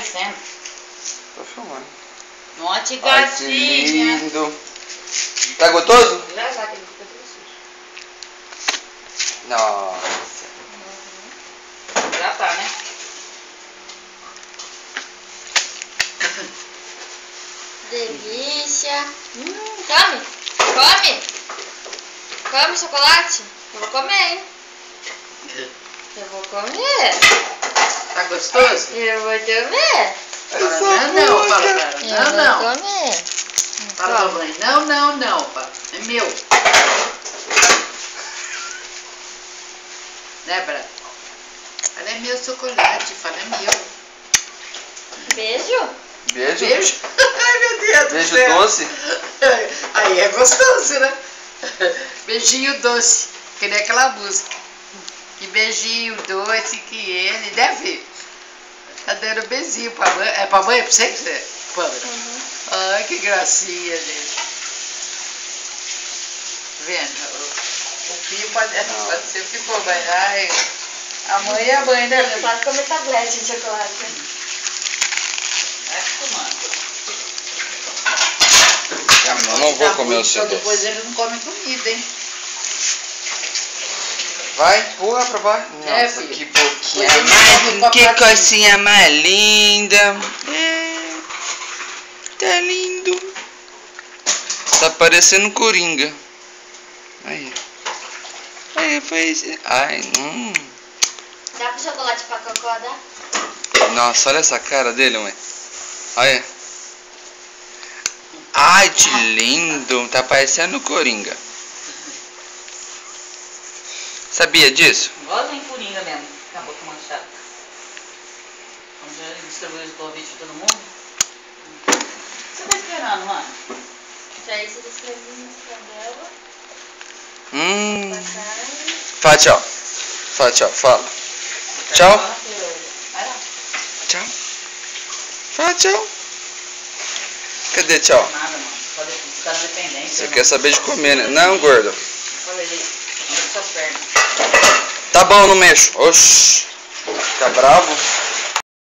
aparecendo. Tô filmando. Monte Ai, que gatinha. lindo. Tá gostoso? Já que ele fica tudo sujo. Nossa. Já tá, né? Delícia. Come. Come. Come chocolate. Eu vou comer, hein? Eu vou comer. Tá gostoso? Eu vou comer. Não, fala pra ela. Eu Não. vou comer. Fala pra mãe. Não, pá. É meu. Né, Bra? Fala, é meu chocolate. Fala, é meu. Beijo. Beijo? Beijo? Ai, meu Deus do Beijo céu. doce? Aí é gostoso, né? Beijinho doce. Que nem aquela música. Que beijinho doce que ele deve. Tá dando beijinho pra mãe. É pra mãe? É pra você? Pâmela? Ai, que gracinha, gente. Vendo? O filho pode ser o que for, mas ai, a mãe é a mãe, né, Eu filho? posso comer tablete de chocolate. Vai fumando. Eu não vou comer o seu Então depois doce. ele não come comida, hein? Vai, empurra pra baixo. É, Nossa, filho. que boquinha Depois ele come mais... Que papatinho. coisinha mais linda. É, tá lindo. Tá parecendo Coringa. Aí. Aí, fez... Ai, Dá pro chocolate pra Cocó, dá? Nossa, olha essa cara dele, mãe. Olha. Ai, que lindo. Tá parecendo Coringa. Sabia disso? Igualzinho Coringa mesmo. Acabou com manchado. Vamos distribuir os convites de todo mundo. O que você tá esperando, mano? Já isso eu escrevi na dela. Carne. Fala tchau. Fala tchau, fala. Tchau. Vai lá. Tchau. Fala tchau. Cadê tchau? Nada, mano. Pode ficar na dependência. Você mano. quer saber de comer, né? Não, gordo. Falei, anda com suas pernas. Tá bom, não mexo. Oxi. Fica bravo.